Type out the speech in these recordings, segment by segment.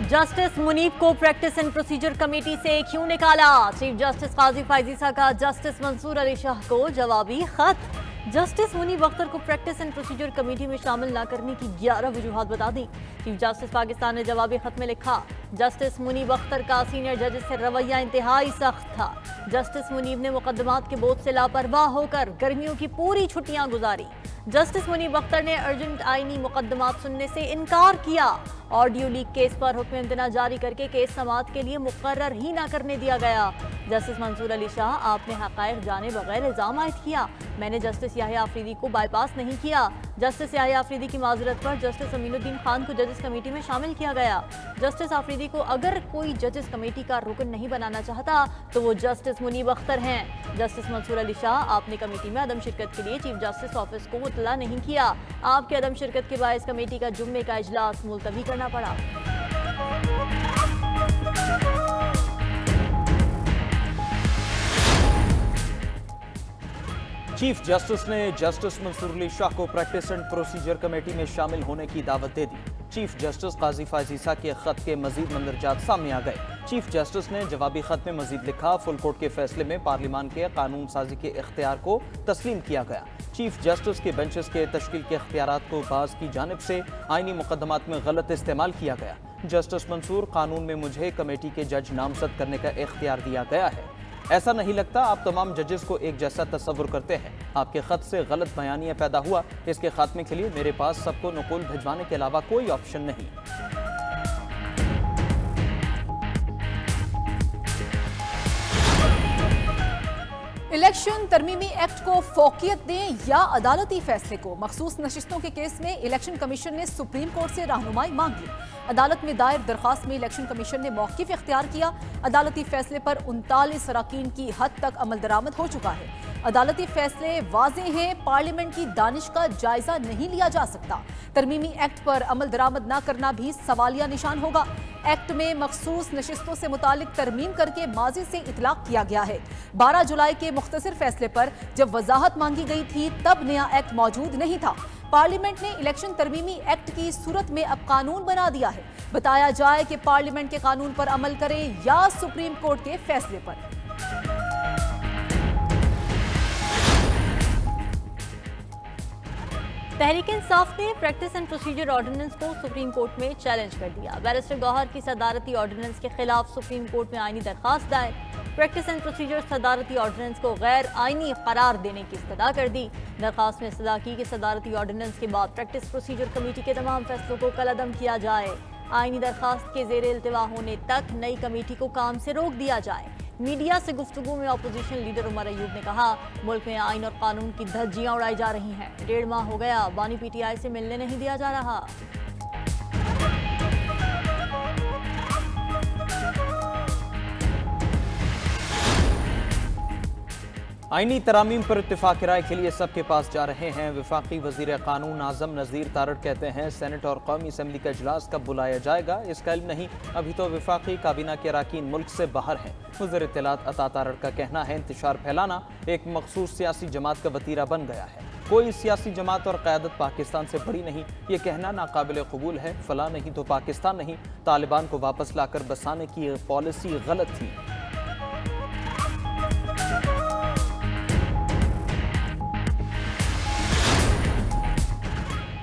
Justice Munib को practice and procedure committee से क्यों निकाला? चीफ जस्टिस काजी फायजीसा का जस्टिस मंसूर अली शाह को जवाबी खत। जस्टिस मुनीब अख्तर को प्रैक्टिस एंड प्रोसीजर कमेटी में शामिल न करने की 11 वजूहात बता दी। चीफ जस्टिस पाकिस्तान ने जवाबी खत में लिखा, जस्टिस मुनीब अख्तर का सीनियर जजेस से रवैया इंतहाई सख्त था। जस्टिस मुनीब ने मुकदमात के बोझ से लापरवाह होकर गर्मियों की पूरी छुट्टियां गुजारी। जस्टिस मुनीब अख्तर ने अर्जेंट आईनी मुकदमात सुनने से इनकार किया। ऑडियो लीक केस पर हुक्म इम्तना जारी करके केस समाअत के लिए मुकर्रर ही न करने दिया गया। जस्टिस मंसूर अली शाह, आपने हक़ाइक़ जाने बगैर इल्ज़ाम आयद किया। मैंने जस्टिस याहिया आफरीदी को बाईपास नहीं किया। जस्टिस याहिया आफरीदी की माजरत पर जस्टिस अमीनुद्दीन खान को जजेस कमेटी में शामिल किया गया। जस्टिस आफरीदी को अगर कोई जजेस कमेटी का रुकन नहीं बनाना चाहता तो वो जस्टिस मुनीब अख्तर हैं। जस्टिस मंसूर अली शाह, आपने कमेटी में अदम शिरकत के लिए चीफ जस्टिस ऑफिस को मुतला नहीं किया। आपके अदम शिरकत के बायस कमेटी का जुम्मे का इजलास मुलतवी करना पड़ा। चीफ जस्टिस ने जस्टिस मंसूर अली शाह को प्रैक्टिस एंड प्रोसीजर कमेटी में शामिल होने की दावत दे दी। चीफ जस्टिस काजी फायजीसा के खत के मजीद मंदरजात सामने आ गए। चीफ जस्टिस ने जवाबी खत में मजीद लिखा, फुल कोर्ट के फैसले में पार्लियामान के कानून साजी के इख्तियार को तस्लीम किया गया। चीफ जस्टिस के बेंचेस के तश्कील के इख्तियारात को बाज़ की जानिब से आईनी मुकदमात में गलत इस्तेमाल किया गया। जस्टिस मंसूर, कानून में मुझे कमेटी के जज नामजद करने का इख्तियार दिया गया है। ऐसा नहीं लगता आप तमाम जजेस को एक जैसा तस्वुर करते हैं। आपके खत से गलत बयानिया पैदा हुआ। इसके खात्मे के लिए मेरे पास सबको नकुल भिजवाने के अलावा कोई ऑप्शन नहीं। इलेक्शन तरमीमी एक्ट को फौकियत दें या अदालती फैसले को? मखसूस नशिस्तों के केस में इलेक्शन कमीशन ने सुप्रीम कोर्ट से रहनुमाई मांगी। अदालत में दायर दरखास्त में इलेक्शन कमीशन ने मौक़िफ़ इख्तियार किया। अदालती फैसले पर 39 अराकीन की हद तक अमल दरामद हो चुका है। अदालती फैसले वाज़ेह हैं, पार्लियामेंट की दानिश का जायजा नहीं लिया जा सकता। तरमीमी एक्ट पर अमल दरामद न करना भी सवालिया निशान होगा। एक्ट में मखसूस नशिस्तों से मुतालिक तरमीम करके माजी से इतलाक किया गया है। 12 जुलाई के मुख्तसर फैसले पर जब वजाहत मांगी गई थी तब नया एक्ट मौजूद नहीं था। पार्लियामेंट ने इलेक्शन तरमीमी एक्ट की सूरत में अब कानून बना दिया है। बताया जाए कि पार्लियामेंट के कानून पर अमल करे या सुप्रीम कोर्ट के फैसले पर। तहरीक इंसाफ ने प्रैक्टिस एंड प्रोसीजर ऑर्डिनेंस को सुप्रीम कोर्ट में चैलेंज कर दिया। बैरिस्टर गौहर की सदारती ऑर्डिनेंस के खिलाफ सुप्रीम कोर्ट में आईनी दरखास्त दायर। प्रैक्टिस एंड प्रोसीजर सदारती ऑर्डिनेंस को गैर आईनी करार देने की इस्तदा कर दी। दरखास्त में इस्तदा की कि सदारती ऑर्डिनेंस के बाद प्रैक्टिस प्रोसीजर कमेटी के तमाम फैसलों को कलअदम किया जाए। आईनी दरखास्त के ज़ेर इल्तिवा होने तक नई कमेटी को काम से रोक दिया जाए। मीडिया से गुफ्तगू में अपोजिशन लीडर उमर अयूब ने कहा, मुल्क में आइन और कानून की धज्जियां उड़ाई जा रही हैं। 1.5 माह हो गया, बानी पीटीआई से मिलने नहीं दिया जा रहा। आईनी तरामीम पर इत्तेफाक राय के लिए सबके पास जा रहे हैं। वफाकी वजीर कानून आजम नज़ीर तारड़ कहते हैं, सेनेट और कौमी असम्बली का इजलास कब बुलाया जाएगा इसका इल्म नहीं। अभी तो वफाकी काबीना के अरकान मुल्क से बाहर हैं। वज़ीर इत्तलात अता तारड़ का कहना है, इंतशार फैलाना एक मखसूस सियासी जमात का वतीरा बन गया है। कोई सियासी जमात और क़यादत पाकिस्तान से बड़ी नहीं। ये कहना नाकाबिल कबूल है। फला नहीं तो पाकिस्तान नहीं। तालिबान को वापस लाकर बसाने की पॉलिसी गलत थी।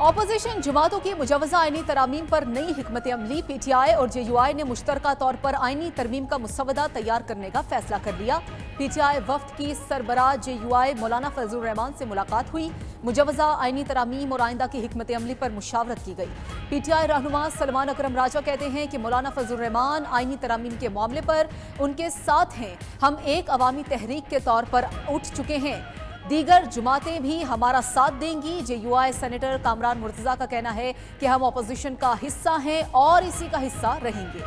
'अपोजिशन जमातों की मुजवजा आईनी तरामीम पर नई हिकमत अमली। पीटीआई और जेयूआई ने मुश्तरका तौर पर आईनी तरमीम का मुसवदा तैयार करने का फैसला कर लिया। पीटीआई वफ्द की सरबराह जेयूआई मौलाना फजलुर रहमान से मुलाकात हुई। मुजवजा आईनी तरामीम और आइंदा की हिकमत अमली पर मुशावरत की गई। पीटीआई रहनुमा सलमान अकरम राजा कहते हैं कि मौलाना फजलुर रहमान आईनी तरामीम के मामले पर उनके साथ हैं। हम एक अवामी तहरीक के तौर पर उठ चुके हैं। दीगर जमातें भी हमारा साथ देंगी। जेयूआई सेनेटर कामरान मुर्तजा का कहना है कि हम अपोजिशन का हिस्सा हैं और इसी का हिस्सा रहेंगे।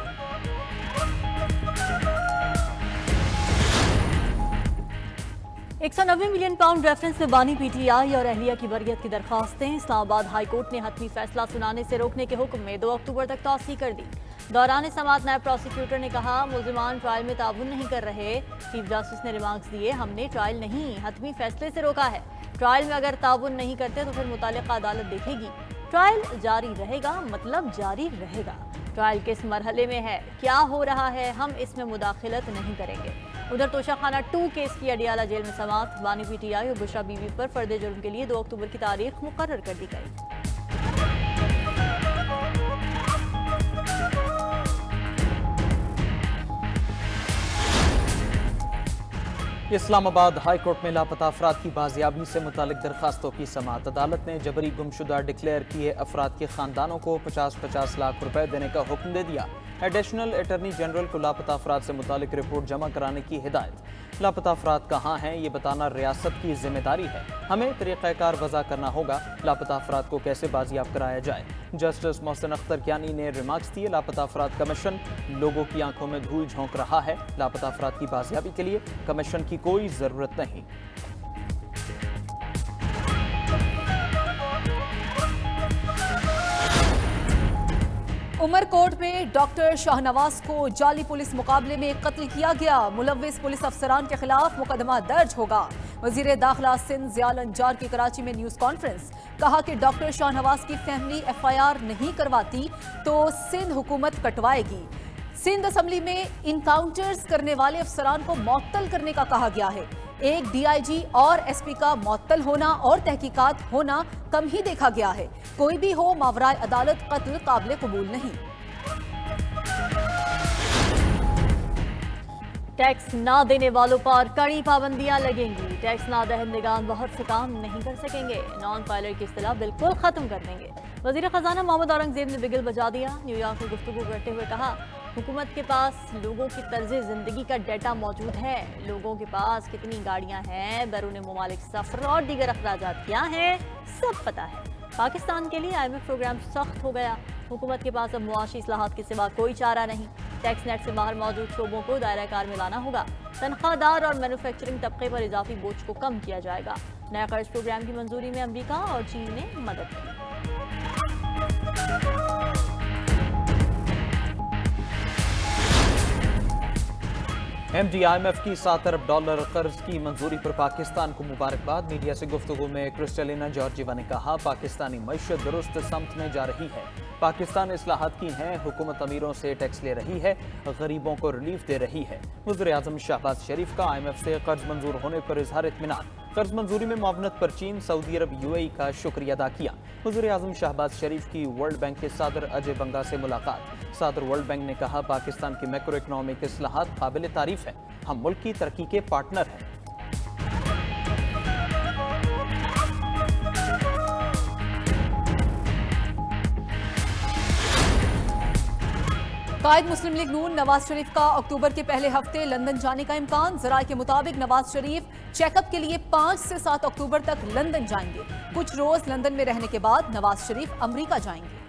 £190 मिलियन रेफरेंस में बानी पीटीआई और अहलिया की बरियत की दरखास्तें। इस्लामाबाद हाई कोर्ट ने हतमी फैसला सुनाने से रोकने के हुक्म में 2 अक्टूबर तक तौसीह कर दी। दौरान समाअत नायब प्रोसिक्यूटर ने कहा, मुल्जिमान ट्रायल में ताउन नहीं कर रहे। चीफ जस्टिस ने रिमार्क्स दिए, हमने ट्रायल नहीं हतमी फैसले से रोका है। ट्रायल में अगर ताउन नहीं करते तो फिर मुतालिका अदालत देखेगी। ट्रायल जारी रहेगा मतलब जारी रहेगा। ट्रायल किस मरहले में है, क्या हो रहा है, हम इसमें मुदाखलत नहीं करेंगे। उधर तोशाखाना 2 केस की अडियाला जेल में समाअत। बानी पीटीआई और बुशरा बीवी पर फर्द जुर्म के लिए 2 अक्टूबर की तारीख मुकर्रर कर दी गई। इस्लामाबाद हाई कोर्ट में लापता अफराद की बाजियाबी से मुतालिक दरखास्तों की समाअत। अदालत ने जबरी गुमशुदा डिक्लेयर किए अफराद के खानदानों को 50-50 लाख रुपए देने का हुक्म दे दिया। एडिशनल अटॉर्नी जनरल को लापता अफराद से मुतालिक रिपोर्ट जमा कराने की हिदायत। लापता अफराद कहाँ हैं ये बताना रियासत की जिम्मेदारी है, हमें तरीक़ाकार वज़ा करना होगा लापता अफराद को कैसे बाजियाब कराया जाए। जस्टिस मोहसिन अख्तर कियानी ने रिमार्क्स दिए। लापता अफराद कमीशन लोगों की आंखों में धूल झोंक रहा है, लापता अफराद की बाजियाबी के लिए कमीशन की कोई ज़रूरत नहीं। उमरकोट में डॉक्टर शाहनवाज को जाली पुलिस मुकाबले में कत्ल किया गया। मुलव्विस पुलिस अफसरान के खिलाफ मुकदमा दर्ज होगा। वजीर दाखिला सिंध ज़ियाल अंजार की कराची में न्यूज़ कॉन्फ्रेंस, कहा कि डॉक्टर शाहनवाज की फैमिली FIR नहीं करवाती तो सिंध हुकूमत कटवाएगी। सिंध असम्बली में इनकाउंटर्स करने वाले अफसरान को मुअत्तल करने का कहा गया है। एक DIG और SP का मुअत्तल होना और तहकीकात होना कम ही देखा गया है। कोई भी हो मावराए अदालत कत्ल काबिल कबूल नहीं। टैक्स ना देने वालों पर कड़ी पाबंदियां लगेंगी। टैक्स ना दहंदगान बहुत से काम नहीं कर सकेंगे। नॉन फाइलर की इस्तिलाह बिल्कुल खत्म कर देंगे। वजीर खजाना मोहम्मद औरंगजेब ने बिगल बजा दिया। न्यूयॉर्क में गुफ्तगू करते हुए कहा, हुकूमत के पास लोगों की तर्ज जिंदगी का डाटा मौजूद है। लोगों के पास कितनी गाड़ियां हैं, बैरून मुमालिक सफर और दीगर अखराजात क्या हैं, सब पता है। पाकिस्तान के लिए IMF प्रोग्राम सख्त हो गया। हुकूमत के पास अब मुआशी इस्लाहात के सिवा कोई चारा नहीं। टैक्स नेट से बाहर मौजूद शोबों को दायरा कार में लाना होगा। तनख्वाहदार और मैन्युफैक्चरिंग तबके पर इजाफी बोझ को कम किया जाएगा। नया कर्ज प्रोग्राम की मंजूरी में अमरीका और चीन ने मदद की। MD IMF की $7 अरब कर्ज की मंजूरी पर पाकिस्तान को मुबारकबाद। मीडिया से गुफ्तगू में क्रिस्टलिना जॉर्जिवा ने कहा, पाकिस्तानी मईशत दुरुस्त समत में जा रही है। पाकिस्तान इस्लाहात की हैं, हुकूमत अमीरों से टैक्स ले रही है, गरीबों को रिलीफ दे रही है। वज़ीर-ए-आज़म शहबाज शरीफ का IMF से कर्ज मंजूर होने पर इजहार इत्मीनान। कर्ज मंजूरी में मुआवनत पर चीन, सऊदी अरब, UAE का शुक्रिया अदा किया। वज़ीर-ए-आज़म शहबाज शरीफ की वर्ल्ड बैंक के सदर अजय बंगा से मुलाकात। सदर वर्ल्ड बैंक ने कहा, पाकिस्तान की मैक्रो इकनॉमिक इस्लाहात काबिल तारीफ है, हम मुल्क की तरक्की के पार्टनर हैं। कायद मुस्लिम लीग नून नवाज शरीफ का अक्टूबर के पहले हफ्ते लंदन जाने का इम्कान। जराये के मुताबिक नवाज शरीफ चेकअप के लिए 5 से 7 अक्टूबर तक लंदन जाएंगे। कुछ रोज लंदन में रहने के बाद नवाज शरीफ अमरीका जाएंगे।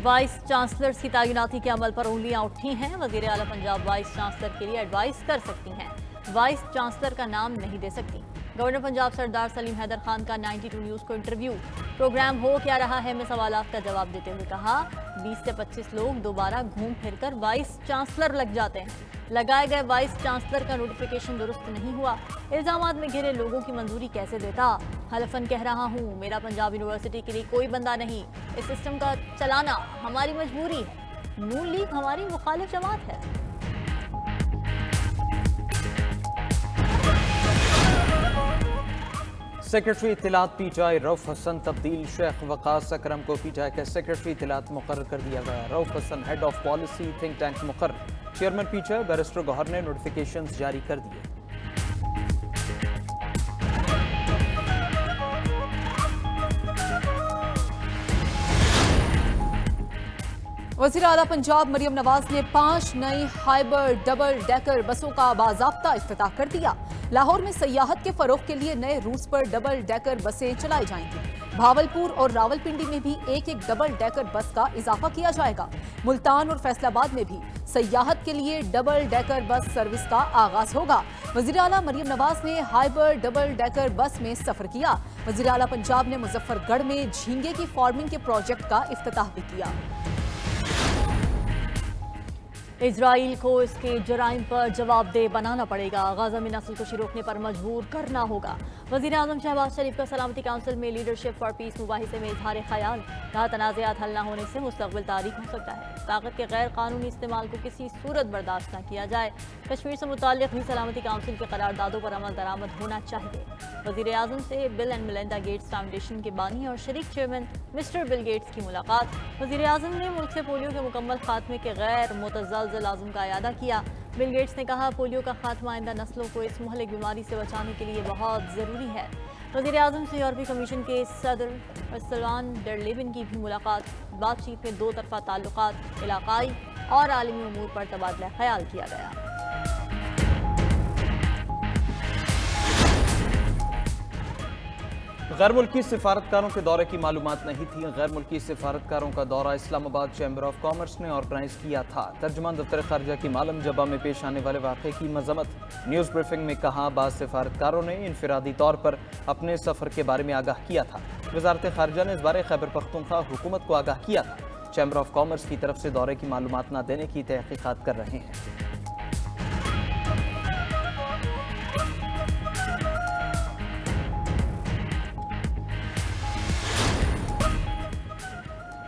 वाइस चांसलर्स की तैनाती के अमल पर उंगलियां उठी हैं। वजीर आला पंजाब वाइस चांसलर के लिए एडवाइस कर सकती हैं, वाइस चांसलर का नाम नहीं दे सकती। गवर्नर पंजाब सरदार सलीम हैदर खान का 92 न्यूज़ को इंटरव्यू। प्रोग्राम हो क्या रहा है में सवालात का जवाब देते हुए कहा, 20 से 25 लोग दोबारा घूम फिर कर वाइस चांसलर लग जाते हैं। लगाए गए वाइस चांसलर का नोटिफिकेशन दुरुस्त नहीं हुआ। इल्जामात में घिरे लोगों की मंजूरी कैसे देता। हलफन कह रहा हूँ, मेरा पंजाब यूनिवर्सिटी के लिए कोई बंदा नहीं। इस सिस्टम का चलाना हमारी मजबूरी है। नून लीग हमारी मुखालिफ जमात है। सेक्रेटरी इत्तलात PTI रऊफ हसन तब्दील। शेख वकास अकरम को PTI का सेक्रेटरी इत्तलात मुकर्रर कर दिया गया। Rauf Hasan head of policy think tank मुकर्रर। चेयरमैन PTI बैरिस्टर गौहर ने नोटिफिकेशंस जारी कर दिए। वज़ीर आला पंजाब मरियम नवाज ने 5 नई हाइबर डबल डेकर बसों का बाज़ाब्ता इफ्तिताह कर दिया। लाहौर में सयाहत के फरोग के लिए नए रूट्स पर डबल डेकर बसें चलाई जाएंगी। भावलपुर और रावलपिंडी में भी एक डबल डेकर बस का इजाफा किया जाएगा। मुल्तान और फैसलाबाद में भी सयाहत के लिए डबल डेकर बस सर्विस का आगाज होगा। वज़ीर आला मरियम नवाज ने हाइबर डबल डेकर बस में सफर किया। वज़ीर आला पंजाब ने मुजफ्फरगढ़ में झींगे की फार्मिंग के प्रोजेक्ट का इफ्तिताह भी किया। इसराइल को इसके जराइम पर जवाबदेह बनाना पड़ेगा, गाजा में नस्ल कुशी रोकने पर मजबूर करना होगा। वज़ीर आज़म शहबाज शरीफ का सलामती काउंसिल में लीडरशिप फॉर पीस मुबाहिसे में इजहार ख्याल, कहा तनाज़ात हल न होने से मुस्तक़बिल तारीख हो सकता है। ताकत के गैर कानूनी इस्तेमाल को किसी सूरत बर्दाश्त न किया जाए। कश्मीर से मुताल्लिक़ भी सलामती काउंसिल के करारदादों पर अमल दरामद होना चाहिए। वज़ीर आज़म से bill and Melinda Gates foundation के बानी और शरीक चेयरमैन मिस्टर बिल गेट्स की मुलाकात। वज़ीर आज़म ने मुल्क से पोलियो के मुकम्मल खात्मे के गैर मुतज़लज़ल आज़म का इयादा किया। बिल गेट्स ने कहा, पोलियो का खात्मा आइंदा नस्लों को इस मुहलिक बीमारी से बचाने के लिए बहुत ज़रूरी है। वज़ीर आज़म से यूरोपीय कमीशन के सदर अर्सलान डर लेबिन की भी मुलाकात। बातचीत में दो तरफ़ा ताल्लुकात, इलाकाई और आलमी उमूर पर तबादला ख्याल किया गया। गैर मुल्की सिफारतकारों के दौरे की मालूमात नहीं थी। गैर मुल्की सिफारतकारों का दौरा इस्लामाबाद चैम्बर ऑफ कॉमर्स ने ऑर्गेनाइज किया था। तर्जुमान दफ्तर खारजा की मालम जबा में पेश आने वाले वाक़े की मजम्मत। न्यूज़ ब्रीफिंग में कहा, बाज़ सिफारतकारों ने इनफरादी तौर पर अपने सफ़र के बारे में आगाह किया था। वज़ारत खारजा ने इस बारे खैबर पख्तूनख्वा हुकूमत को आगाह किया था। चैम्बर ऑफ कॉमर्स की तरफ से दौरे की मालूमात न देने की तहकीकात कर रहे हैं।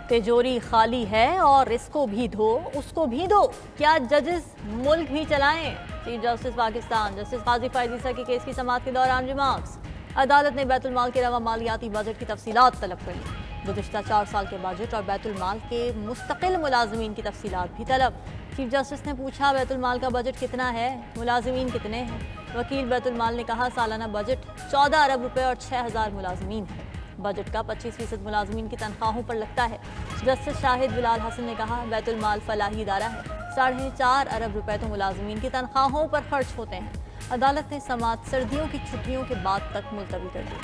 तिजोरी खाली है और इसको भी धो उसको भी दो, क्या जजेस मुल्क भी चलाएं? चीफ जस्टिस पाकिस्तान जस्टिस काजी फायज़ ईसा के केस की समाअत के दौरान रिमार्क्स। अदालत ने बैतुल माल के अलावा मालियाती बजट की तफसीलात तलब कर ली। गुज़िश्ता 4 साल के बजट और बैतुल माल के मुस्तकिल मुलाजमीन की तफसीलात भी तलब। चीफ जस्टिस ने पूछा, बैतुल माल का बजट कितना है, मुलाजमीन कितने हैं? वकील बैतुल माल ने कहा, सालाना बजट 14 अरब रुपए और 6000 मुलाजमीन है। बजट का 25% मुलाजमीन की तनख्वाहों पर लगता है। जस्टिस शाहिद बिलाल हसन ने कहा, बैतुल माल फलाही इदारा है, 4.5 अरब रुपए तो मुलाजमीन की तनख्वाहों पर खर्च होते हैं। अदालत ने समाअत सर्दियों की छुट्टियों के बाद तक मुलतवी कर दी।